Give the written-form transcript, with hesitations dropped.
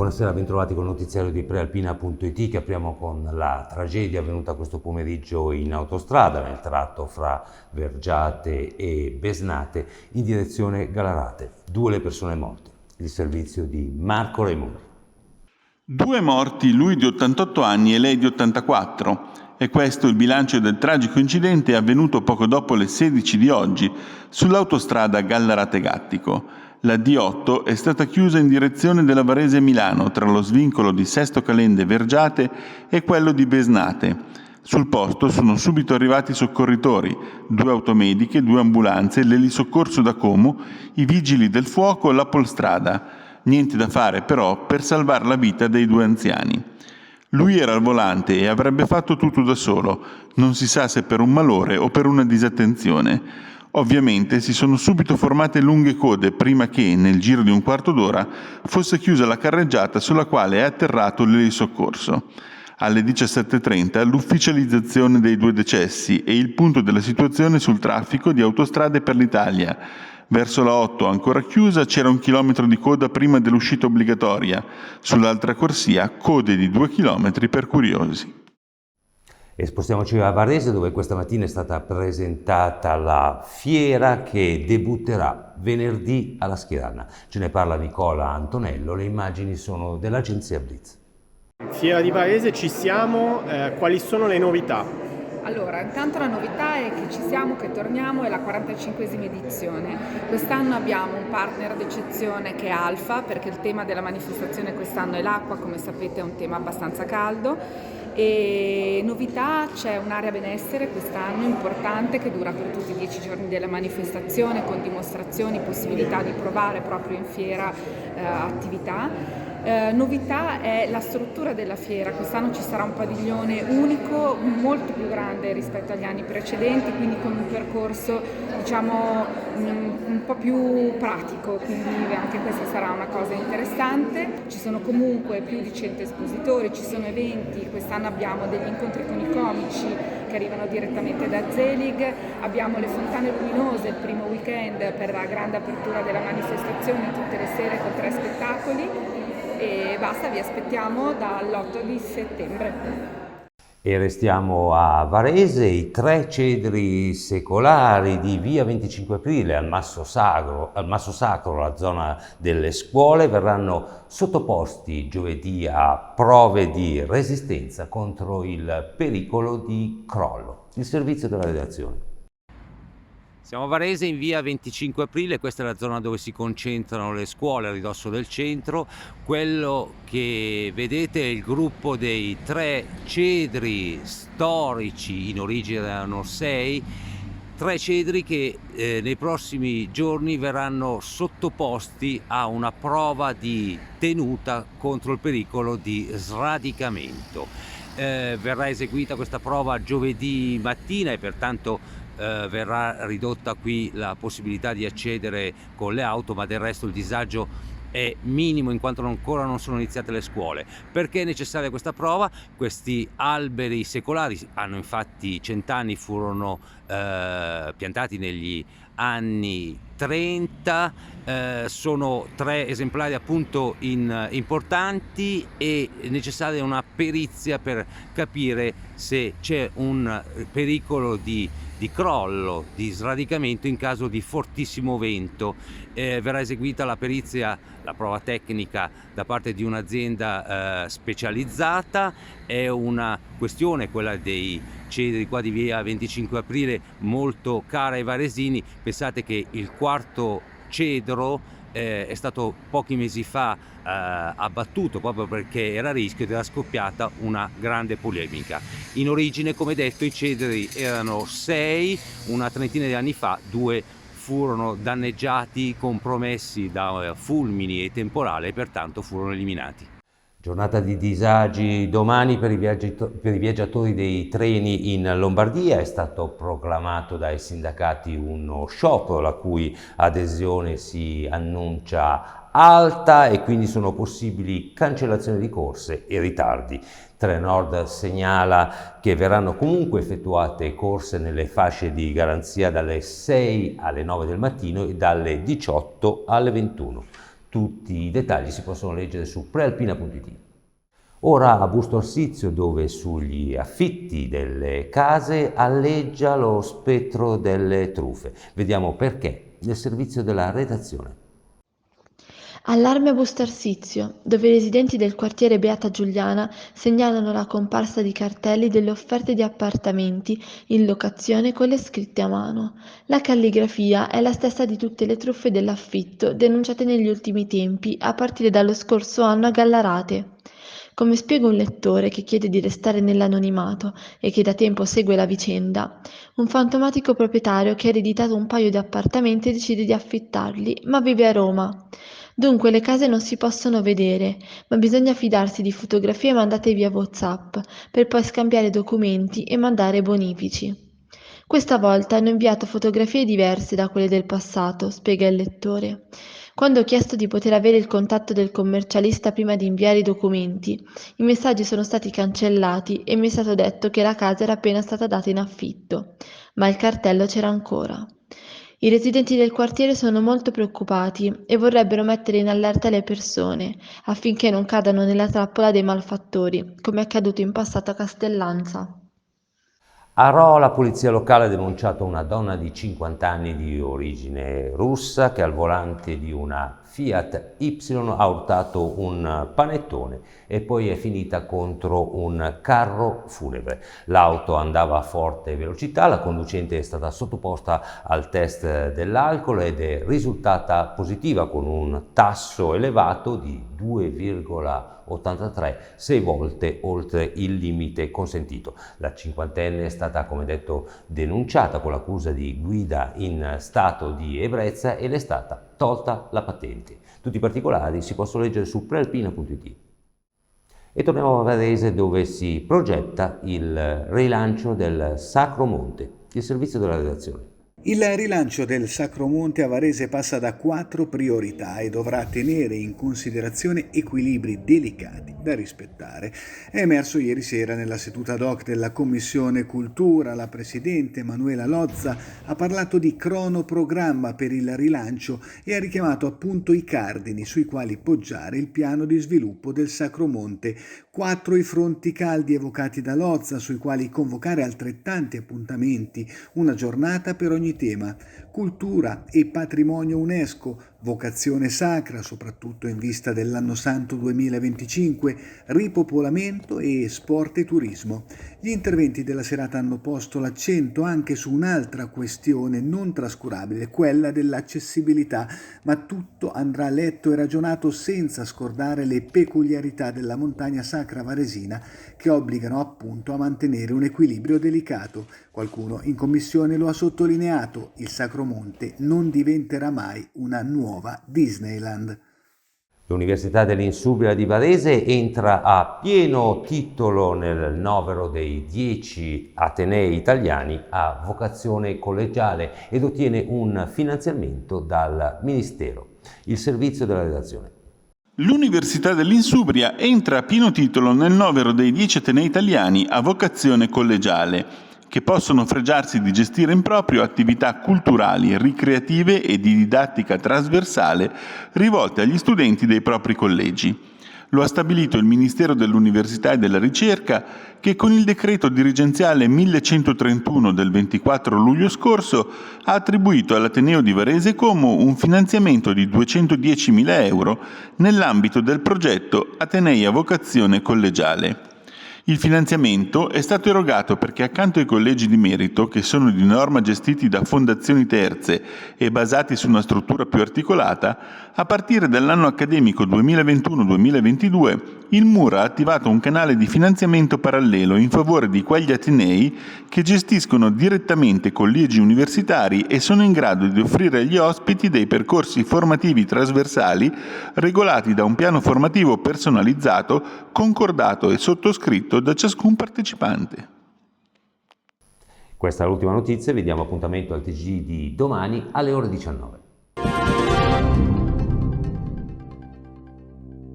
Buonasera, bentrovati col notiziario di Prealpina.it, che apriamo con la tragedia avvenuta questo pomeriggio in autostrada nel tratto fra Vergiate e Besnate in direzione Gallarate. 2 le persone morte. Il servizio di Marco Raimondi. 2 morti, lui di 88 anni e lei di 84. E questo il bilancio del tragico incidente avvenuto poco dopo le 16 di oggi sull'autostrada Gallarate-Gattico. La D8 è stata chiusa in direzione della Varese Milano tra lo svincolo di Sesto Calende Vergiate e quello di Besnate. Sul posto sono subito arrivati i soccorritori, 2 automediche, 2 ambulanze, l'elisoccorso da Como, i vigili del fuoco e la polstrada. Niente da fare però per salvare la vita dei 2 anziani. Lui era al volante e avrebbe fatto tutto da solo, non si sa se per un malore o per una disattenzione. Ovviamente si sono subito formate lunghe code prima che, nel giro di un quarto d'ora, fosse chiusa la carreggiata sulla quale è atterrato l'elisoccorso. Alle 17:30 l'ufficializzazione dei 2 decessi e il punto della situazione sul traffico di autostrade per l'Italia. Verso la 8, ancora chiusa, c'era 1 chilometro di coda prima dell'uscita obbligatoria. Sull'altra corsia, code di 2 chilometri per curiosi. E spostiamoci a Varese, dove questa mattina è stata presentata la fiera che debutterà venerdì alla Schierana. Ce ne parla Nicola Antonello, le immagini sono dell'agenzia Blitz. Fiera di Varese, ci siamo, quali sono le novità? Allora, intanto la novità è che ci siamo, che torniamo, è la 45esima edizione. Quest'anno abbiamo un partner d'eccezione che è Alfa, perché il tema della manifestazione quest'anno è l'acqua, come sapete è un tema abbastanza caldo. E novità, c'è un'area benessere quest'anno importante che dura per tutti i 10 giorni della manifestazione, con dimostrazioni, possibilità di provare proprio in fiera attività. Novità è la struttura della fiera. Quest'anno ci sarà un padiglione unico, molto più grande rispetto agli anni precedenti, quindi con un percorso diciamo un po' più pratico, quindi anche questa sarà una cosa interessante. Ci sono comunque più di 100 espositori, ci sono eventi, quest'anno abbiamo degli incontri con i comici che arrivano direttamente da Zelig, abbiamo le fontane luminose il primo weekend per la grande apertura della manifestazione tutte le sere con 3 spettacoli. E basta, vi aspettiamo dall'8 di settembre. E restiamo a Varese. I 3 cedri secolari di via 25 Aprile al Masso Sacro, la zona delle scuole, verranno sottoposti giovedì a prove di resistenza contro il pericolo di crollo. Il servizio della redazione. Siamo a Varese in via 25 Aprile, questa è la zona dove si concentrano le scuole a ridosso del centro. Quello che vedete è il gruppo dei 3 cedri storici, in origine erano 6, 3 cedri che nei prossimi giorni verranno sottoposti a una prova di tenuta contro il pericolo di sradicamento. Verrà eseguita questa prova giovedì mattina e pertanto verrà ridotta qui la possibilità di accedere con le auto, ma del resto il disagio è minimo in quanto ancora non sono iniziate le scuole. Perché è necessaria questa prova? Questi alberi secolari hanno infatti 100 anni, furono piantati negli anni 30, sono 3 esemplari appunto importanti e è necessaria una perizia per capire se c'è un pericolo di crollo, di sradicamento in caso di fortissimo vento. Verrà eseguita la perizia, la prova tecnica da parte di un'azienda specializzata. È una questione, quella dei cedri qua di via 25 Aprile, molto cara ai varesini. Pensate che il 4º cedro è stato pochi mesi fa abbattuto proprio perché era a rischio ed era scoppiata una grande polemica. In origine, come detto, i cedri erano 6, una trentina di anni fa 2 furono danneggiati, compromessi da fulmini e temporale e pertanto furono eliminati. Giornata di disagi domani per i viaggiatori dei treni in Lombardia. È stato proclamato dai sindacati uno sciopero la cui adesione si annuncia alta e quindi sono possibili cancellazioni di corse e ritardi. Trenord segnala che verranno comunque effettuate corse nelle fasce di garanzia dalle 6 alle 9 del mattino e dalle 18 alle 21. Tutti i dettagli si possono leggere su prealpina.it. Ora a Busto Arsizio, dove sugli affitti delle case alleggia lo spettro delle truffe. Vediamo perché nel servizio della redazione. Allarme a Busto Arsizio, dove i residenti del quartiere Beata Giuliana segnalano la comparsa di cartelli delle offerte di appartamenti in locazione con le scritte a mano. La calligrafia è la stessa di tutte le truffe dell'affitto denunciate negli ultimi tempi, a partire dallo scorso anno a Gallarate. Come spiega un lettore che chiede di restare nell'anonimato e che da tempo segue la vicenda, un fantomatico proprietario che ha ereditato un paio di appartamenti decide di affittarli, ma vive a Roma. Dunque le case non si possono vedere, ma bisogna fidarsi di fotografie mandate via WhatsApp, per poi scambiare documenti e mandare bonifici. Questa volta hanno inviato fotografie diverse da quelle del passato, spiega il lettore. Quando ho chiesto di poter avere il contatto del commercialista prima di inviare i documenti, i messaggi sono stati cancellati e mi è stato detto che la casa era appena stata data in affitto, ma il cartello c'era ancora. I residenti del quartiere sono molto preoccupati e vorrebbero mettere in allerta le persone affinché non cadano nella trappola dei malfattori, come è accaduto in passato a Castellanza. A Rho la polizia locale ha denunciato una donna di 50 anni di origine russa che al volante di una Fiat Y ha urtato un panettone e poi è finita contro un carro funebre. L'auto andava a forte velocità, la conducente è stata sottoposta al test dell'alcol ed è risultata positiva con un tasso elevato di 2,83, 6 volte oltre il limite consentito. La cinquantenne è stata, come detto, denunciata con l'accusa di guida in stato di ebbrezza e le è stata tolta la patente. Tutti i particolari si possono leggere su prealpina.it. E torniamo a Varese, dove si progetta il rilancio del Sacro Monte, il servizio della redazione. Il rilancio del Sacro Monte a Varese passa da 4 priorità e dovrà tenere in considerazione equilibri delicati da rispettare. È emerso ieri sera nella seduta ad hoc della Commissione Cultura. La Presidente Manuela Lozza ha parlato di cronoprogramma per il rilancio e ha richiamato appunto i cardini sui quali poggiare il piano di sviluppo del Sacro Monte. 4 i fronti caldi evocati da Lozza, sui quali convocare altrettanti appuntamenti, una giornata per ogni tema: cultura e patrimonio UNESCO, vocazione sacra, soprattutto in vista dell'Anno Santo 2025, ripopolamento e sport e turismo. Gli interventi della serata hanno posto l'accento anche su un'altra questione non trascurabile, quella dell'accessibilità, ma tutto andrà letto e ragionato senza scordare le peculiarità della montagna sacra varesina, che obbligano appunto a mantenere un equilibrio delicato. Qualcuno in commissione lo ha sottolineato: il Sacro Monte non diventerà mai una nuova Disneyland. L'Università dell'Insubria di Varese entra a pieno titolo nel novero dei 10 atenei italiani a vocazione collegiale ed ottiene un finanziamento dal Ministero. Il servizio della redazione. L'Università dell'Insubria entra a pieno titolo nel novero dei 10 atenei italiani a vocazione collegiale, che possono fregiarsi di gestire in proprio attività culturali, ricreative e di didattica trasversale rivolte agli studenti dei propri collegi. Lo ha stabilito il Ministero dell'Università e della Ricerca, che con il decreto dirigenziale 1131 del 24 luglio scorso ha attribuito all'Ateneo di Varese Como un finanziamento di 210.000 euro nell'ambito del progetto Atenei a vocazione collegiale. Il finanziamento è stato erogato perché accanto ai collegi di merito, che sono di norma gestiti da fondazioni terze e basati su una struttura più articolata, a partire dall'anno accademico 2021-2022 il MUR ha attivato un canale di finanziamento parallelo in favore di quegli atenei che gestiscono direttamente collegi universitari e sono in grado di offrire agli ospiti dei percorsi formativi trasversali regolati da un piano formativo personalizzato, concordato e sottoscritto da ciascun partecipante. Questa è l'ultima notizia, vi diamo appuntamento al TG di domani alle ore 19.